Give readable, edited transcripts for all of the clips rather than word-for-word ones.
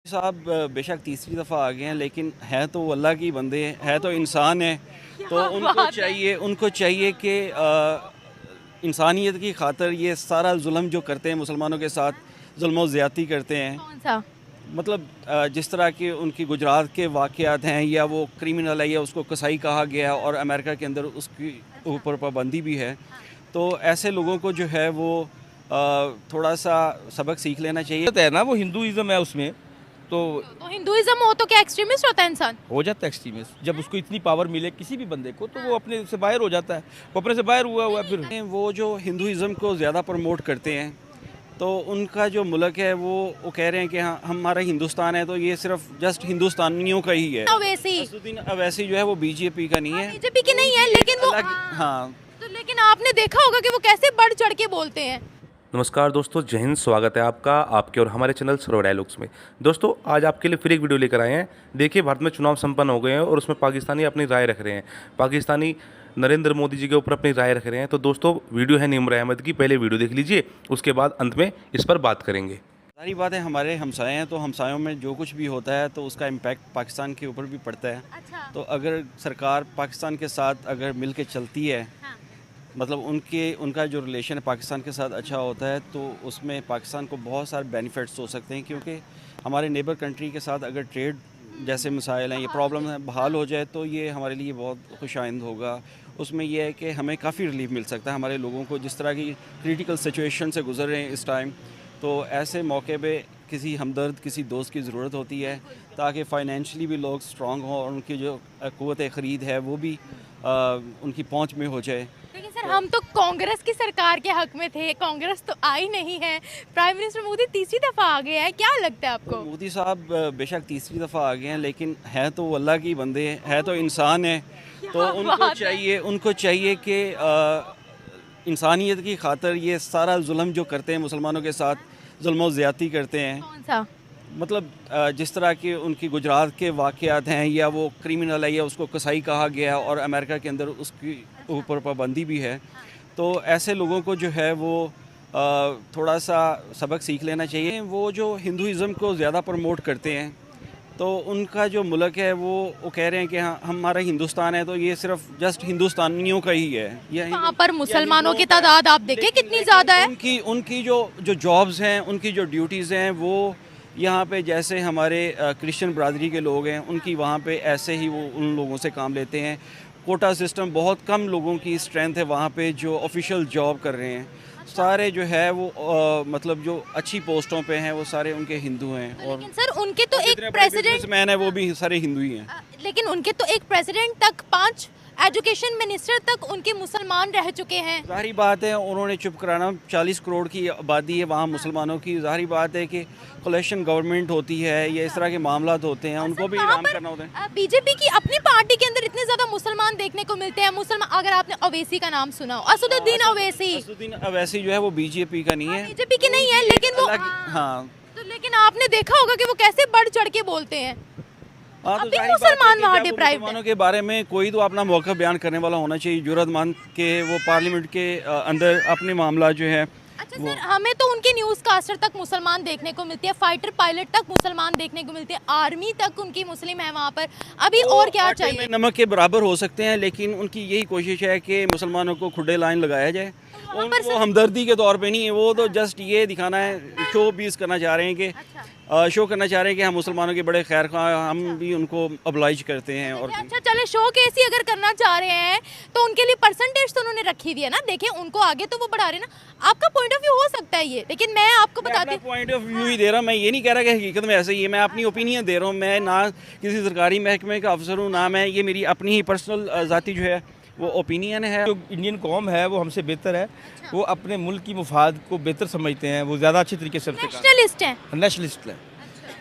साहब बेशक तीसरी दफ़ा आ गए हैं, लेकिन है तो वो अल्लाह की बंदे हैं, है तो इंसान है। तो उनको चाहिए कि इंसानियत की खातिर ये सारा जुल्म जो करते हैं मुसलमानों के साथ, जुल्म ज़्यादती करते हैं। कौन सा? मतलब जिस तरह के उनकी गुजरात के वाक़यात हैं, या वो क्रिमिनल है या उसको कसाई कहा गया है और अमेरिका के अंदर उसकी ऊपर पाबंदी भी है। तो ऐसे लोगों को जो है वो थोड़ा सा सबक सीख लेना चाहिए। है ना, वो हिंदुइज्म है उसमें तो तो हिंदुइज्म हो तो क्या एक्सट्रीमिस्ट होता है इंसान? हो जाता है एक्सट्रीमिस्ट। जब उसको इतनी पावर मिले किसी भी बंदे को, तो वो अपने से बाहर हो जाता है। वो अपने से बाहर हुआ है फिर। वो जो हिंदुइज़्म को ज़्यादा प्रमोट करते हैं, तो उनका जो मुल्क है वो कह रहे हैं कि हाँ हमारा हिंदुस्तान है, तो ये सिर्फ जस्ट हिंदुस्तानियों का ही है। अवैसी असदुद्दीन अवैसी जो है वो बीजेपी का नहीं है। बीजेपी की नहीं है, लेकिन वो हाँ, तो लेकिन आपने देखा होगा कि वो कैसे बढ़ चढ़ के बोलते हैं। नमस्कार दोस्तों, जय हिंद। स्वागत है आपका आपके और हमारे चैनल सर्व डायलॉग्स में। दोस्तों, आज आपके लिए फिर एक वीडियो लेकर आए हैं। देखिए, भारत में चुनाव संपन्न हो गए हैं और उसमें पाकिस्तानी अपनी राय रख रहे हैं। पाकिस्तानी नरेंद्र मोदी जी के ऊपर अपनी राय रख रहे हैं। तो दोस्तों, वीडियो है निम्र अहमद की, पहले वीडियो देख लीजिए, उसके बाद अंत में इस पर बात करेंगे। सारी बात है, हमारे हमसाए हैं, तो हमसायों में जो कुछ भी होता है तो उसका इम्पैक्ट पाकिस्तान के ऊपर भी पड़ता है। अच्छा। तो अगर सरकार पाकिस्तान के साथ अगर मिल के चलती है, हाँ। मतलब उनका जो रिलेशन है पाकिस्तान के साथ अच्छा होता है, तो उसमें पाकिस्तान को बहुत सारे बेनिफिट्स हो सकते हैं। क्योंकि हमारे नेबर कंट्री के साथ अगर ट्रेड जैसे मसाइल हैं, ये प्रॉब्लम है, बहाल हो जाए, तो ये हमारे लिए बहुत खुशाइंद होगा। उसमें यह है कि हमें काफ़ी रिलीफ मिल सकता है हमारे लोगों को, जिस तरह की क्रिटिकल सिचुएशन से गुजर रहे हैं इस टाइम। तो ऐसे मौके पे किसी हमदर्द, किसी दोस्त की ज़रूरत होती है, ताकि फ़ाइनेंशली भी लोग स्ट्रॉन्ग हों और उनकी जो क़ुव्वत ख़रीद है वो भी उनकी पहुंच में हो जाए। लेकिन सर, हम तो कांग्रेस की सरकार के हक में थे, कांग्रेस तो आई नहीं है। प्राइम मिनिस्टर मोदी तीसरी दफा आ गया है, क्या लगता है आपको? मोदी साहब बेशक तीसरी दफ़ा आ गए हैं, लेकिन है तो वो अल्लाह की बंदे हैं, है तो इंसान है। तो उनको चाहिए कि इंसानियत की खातिर ये सारा जुल्म जो करते हैं मुसलमानों के साथ, जुल्म ज़्यादती करते हैं। कौन सा? मतलब जिस तरह के उनकी गुजरात के वाक़यात हैं, या वो क्रिमिनल है या उसको कसाई कहा गया है और अमेरिका के अंदर उसकी ऊपर पाबंदी भी है। तो ऐसे लोगों को जो है वो थोड़ा सा सबक सीख लेना चाहिए। वो जो हिंदुइज़्म को ज़्यादा प्रमोट करते हैं, तो उनका जो मुल्क है वो कह रहे हैं कि हाँ हमारा हिंदुस्तान है, तो ये सिर्फ जस्ट हिंदुस्तानियों का ही है। वहाँ पर मुसलमानों की तादाद आप देखें कितनी ज़्यादा है। उनकी जो जॉब्स हैं, उनकी जो ड्यूटीज़ हैं, वो यहाँ पे जैसे हमारे क्रिश्चियन बरादरी के लोग हैं, उनकी वहाँ पे ऐसे ही वो उन लोगों से काम लेते हैं। कोटा सिस्टम, बहुत कम लोगों की स्ट्रेंथ है वहाँ पे जो ऑफिशियल जॉब कर रहे हैं। सारे जो है वो मतलब जो अच्छी पोस्टों पे हैं वो सारे उनके हिंदू हैं। और लेकिन सर, उनके तो एक जितने प्रेसिडेंट मैन है वो भी सारे हिंदू ही हैं। लेकिन उनके तो एक प्रेसिडेंट तक, 5 एजुकेशन मिनिस्टर तक उनके मुसलमान रह चुके हैं। ज़ाहिर बात है उन्होंने चुप कराना। 40 करोड़ की आबादी है वहाँ मुसलमानों की। ज़ाहिर बात है कि कोलेशन गवर्नमेंट होती है, या इस तरह के मामला होते हैं, उनको भी इनाम करना होता है। बीजेपी की अपनी पार्टी के अंदर इतने ज्यादा मुसलमान देखने को मिलते हैं। मुसलमान, अगर आपने अवैसी का नाम सुना हो, असदुद्दीन अवैसी। असदुद्दीन अवैसी जो है वो बीजेपी का नहीं है। बीजेपी की नहीं है, लेकिन वो हाँ, तो लेकिन आपने देखा होगा कि वो कैसे बढ़ चढ़ के बोलते हैं। हाँ, तो अभी जाहिर बात मुसलमान है कि वहाँ जब deprived है। मुसलमानों के बारे में कोई तो अपना मौक़िफ़ बयान करने वाला होना चाहिए, जुर्रतमंद के वो पार्लियामेंट के अंदर अपने मामला जो है। अच्छा सर, हमें तो उनके न्यूज़ कास्टर तक मुसलमान देखने को मिलती है, फाइटर पायलट तक मुसलमान देखने को मिलते हैं, आर्मी तक उनकी मुस्लिम है वहाँ पर। अभी और क्या आटे चाहिए? में नमक के बराबर हो सकते हैं, लेकिन उनकी यही कोशिश है कि मुसलमानों को खुडे लाइन लगाया जाए। वो हमदर्दी के तौर पे नहीं है, वो तो जस्ट ये दिखाना है, शो पीस करना चाह रहे हैं कि शो करना चाह रहे हैं कि हम मुसलमानों के बड़े खैर ख्वाह, हम भी उनको oblige करते हैं। और अच्छा चले, शो केस ही अगर करना चाह रहे हैं तो उनके लिए परसेंटेज तो उन्होंने रखी हुई है ना। देखिए, उनको आगे तो वो बढ़ा रहे हैं ना। आपका पॉइंट ऑफ व्यू हो सकता है ये, लेकिन मैं आपको बताती हूँ पॉइंट ऑफ व्यू ही दे रहा हूँ। मैं ये नहीं कह रहा कि हकीकत में ऐसे ही है, मैं अपनी ओपिनियन दे रहा हूँ। मैं ना किसी सरकारी महकमे का अफसर हूँ, ना मैं, ये मेरी अपनी ही पर्सनल ज़ाती जो है वो ओपिनियन है। जो इंडियन कौम है वो हमसे बेहतर है। वो अपने मुल्क की मुफाद को बेहतर समझते हैं। वो ज़्यादा अच्छी तरीके से नेशनलिस्ट हैं। नेशनलिस्ट है।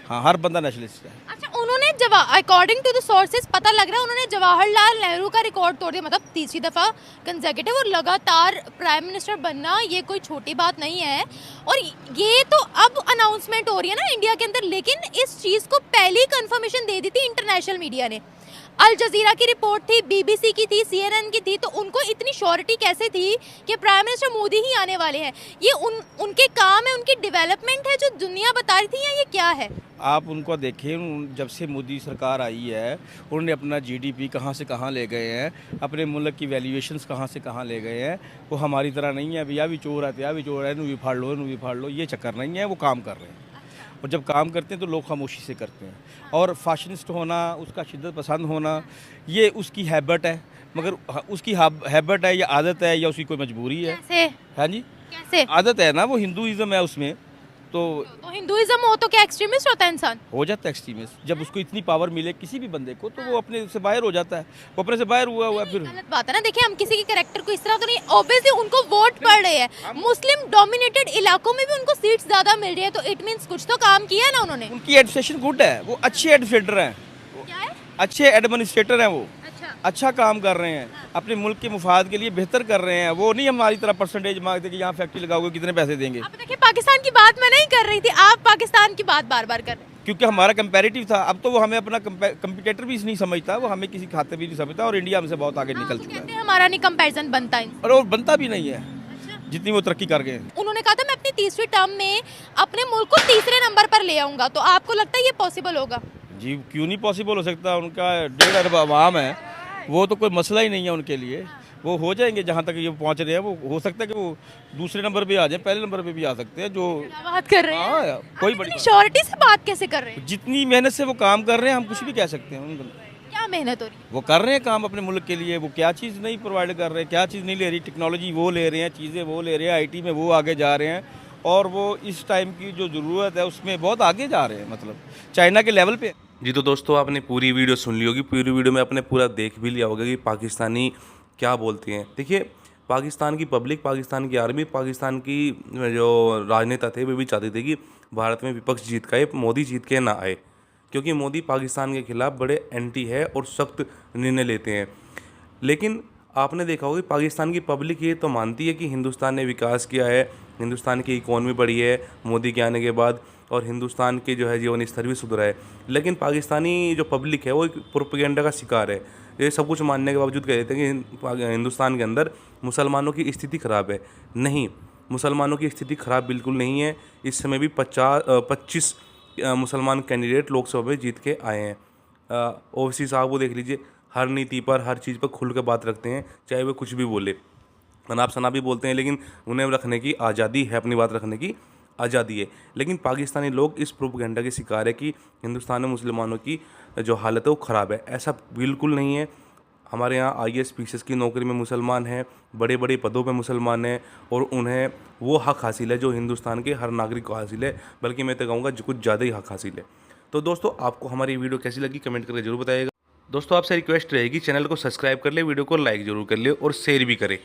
हाँ, हर बंदा नेशनलिस्ट है। अच्छा, उन्होंने अकॉर्डिंग टू द सोर्सेज पता लग रहा है उन्होंने जवाहरलाल नेहरू का रिकॉर्ड तोड़ दिया। मतलब तीसरी दफ़ा कंसेक्यूटिव और लगातार प्राइम मिनिस्टर बनना ये कोई छोटी बात नहीं है। और ये तो अब अनाउंसमेंट हो रही है ना इंडिया के अंदर, लेकिन इस चीज़ को पहले ही कंफर्मेशन दे दी थी इंटरनेशनल मीडिया ने। अल जजीरा की रिपोर्ट थी, बीबीसी की थी, CNN की थी। तो उनको इतनी श्योरिटी कैसे थी कि प्राइम मिनिस्टर मोदी ही आने वाले हैं? ये उनके काम है, उनकी डेवलपमेंट है जो दुनिया बता रही थी, या ये क्या है? आप उनको देखें, जब से मोदी सरकार आई है उन्होंने अपना जीडीपी कहाँ से कहाँ ले गए हैं, अपने मुल्क की वैल्यूएशंस कहाँ से कहाँ ले गए हैं। वो हमारी तरह नहीं है भैया भी चोर है, भी चोर है, नू भी फाड़ लो, ये चक्कर नहीं है। वो काम कर रहे हैं और जब काम करते हैं तो लोग खामोशी से करते हैं। और फैशनिस्ट होना, उसका शिद्दत पसंद होना, ये उसकी हैबिट है, मगर उसकी हैबिट है या आदत है या उसकी कोई मजबूरी है। कैसे हाँ जी, कैसे आदत है ना, वो हिंदुइज्म है उसमें, तो हिंदुइज्म हो तो क्या एक्सट्रीमिस्ट होता है इंसान? हो जाता है एक्सट्रीमिस्ट। जब उसको इतनी पावर मिले किसी भी बंदे को, तो वो अपने से बाहर हो जाता है। वो अपने से बाहर हुआ फिर गलत बात है ना। देखिए, हम किसी के कैरेक्टर को इस तरह तो नहीं, ऑब्वियसली उनको वोट पड़ रहे हैं, मुस्लिम डोमिनेटेड इलाकों में भी उनको सीट्स ज्यादा मिल रही है, तो इट मींस कुछ तो काम किया है ना उन्होंने। उनकी एडमिनिस्ट्रेशन गुड है, वो अच्छे एडमिनिस्ट्रेटर हैं, क्या है? अच्छे एडमिनिस्ट्रेटर हैं, वो अच्छा, अच्छा काम कर रहे हैं, अपने मुल्क के मुफाद के लिए बेहतर कर रहे हैं। वो नहीं हमारी तरह परसेंटेज मांगते कि यहाँ फैक्ट्री लगाओगे कितने पैसे देंगे, अब देखिए पाकिस्तान की बात मैं नहीं कर रही थी, आप पाकिस्तान की बात बार बार कर रहे हैं। क्योंकि हमारा कंपैरेटिव था। अब तो वो हमें अपना कंपिटेटर भी नहीं समझता, वो हमें किसी खाते भी नहीं समझता, और इंडिया हमसे बहुत आगे निकल तो चुका कहते है हैं हमारा नहीं कंपैरिजन बनता है। और वो बनता भी नहीं है जितनी वो तरक्की कर गए। उन्होंने कहा था मैं अपनी तीसरी टर्म में अपने मुल्क को तीसरे नंबर पर ले आऊंगा, तो आपको लगता है ये पॉसिबल होगा? जी क्यों नहीं पॉसिबल हो सकता, उनका 1.5 अरब आवाम है, वो तो कोई मसला ही नहीं है उनके लिए। वो हो जाएंगे जहाँ तक ये पहुँच रहे हैं। वो हो सकता है कि वो दूसरे नंबर पे आ जाए, पहले नंबर पे भी आ सकते हैं। जो क्या बात कर रहे हैं? हाँ, कोई बड़ी बात श्योरिटी से बात कैसे कर रहे हैं? जितनी मेहनत से वो काम कर रहे हैं, हम कुछ भी कह सकते हैं उनको। क्या मेहनत हो रही है? वो कर रहे हैं काम अपने मुल्क के लिए, वो क्या चीज़ नहीं प्रोवाइड कर रहे हैं, क्या चीज़ नहीं ले रही। टेक्नोलॉजी वो ले रहे हैं, चीज़ें वो ले रहे हैं, आईटी में वो आगे जा रहे हैं, और वो इस टाइम की जो ज़रूरत है उसमें बहुत आगे जा रहे हैं, मतलब चाइना के लेवल पे। जी तो दोस्तों, आपने पूरी वीडियो सुन ली होगी, पूरी वीडियो में आपने पूरा देख भी लिया होगा कि पाकिस्तानी क्या बोलते हैं। देखिए, पाकिस्तान की पब्लिक, पाकिस्तान की आर्मी, पाकिस्तान की जो राजनेता थे वे भी चाहते थे कि भारत में विपक्ष जीत के आए, मोदी जीत के ना आए, क्योंकि मोदी पाकिस्तान के खिलाफ बड़े एंटी है और सख्त निर्णय लेते हैं। लेकिन आपने देखा होगा कि पाकिस्तान की पब्लिक ये तो मानती है कि हिंदुस्तान ने विकास किया है, हिंदुस्तान की इकॉनमी बढ़ी है मोदी के आने के बाद, और हिंदुस्तान के जो है जीवन स्तर भी सुधरा है। लेकिन पाकिस्तानी जो पब्लिक है वो एक प्रोपेगेंडा का शिकार है। ये सब कुछ मानने के बावजूद कह देते हैं कि हिंदुस्तान के अंदर मुसलमानों की स्थिति ख़राब है। नहीं, मुसलमानों की स्थिति ख़राब बिल्कुल नहीं है। इस समय भी 25 मुसलमान कैंडिडेट लोकसभा में जीत के आए हैं। ओवैसी साहब को देख लीजिए, हर नीति पर, हर चीज़ पर खुल कर बात रखते हैं, चाहे वे कुछ भी बोले, अनाप शनाप भी बोलते हैं, लेकिन उन्हें रखने की आज़ादी है, अपनी बात रखने की आज़ादी है। लेकिन पाकिस्तानी लोग इस प्रोपेगेंडा के शिकार है कि हिंदुस्तान में मुसलमानों की जो हालत है वो ख़राब है। ऐसा बिल्कुल नहीं है। हमारे यहाँ IAS PCS की नौकरी में मुसलमान हैं, बड़े बड़े पदों पे मुसलमान हैं, और उन्हें वो हक़ हासिल है जो हिंदुस्तान के हर नागरिक को हासिल है, बल्कि मैं तो कहूँगा जो कुछ ज़्यादा ही हक़ हासिल है। तो दोस्तों, आपको हमारी वीडियो कैसी लगी कमेंट करके जरूर बताइएगा। दोस्तों, आपसे रिक्वेस्ट रहेगी चैनल को सब्सक्राइब कर ले, वीडियो को लाइक ज़रूर कर ले और शेयर भी करें।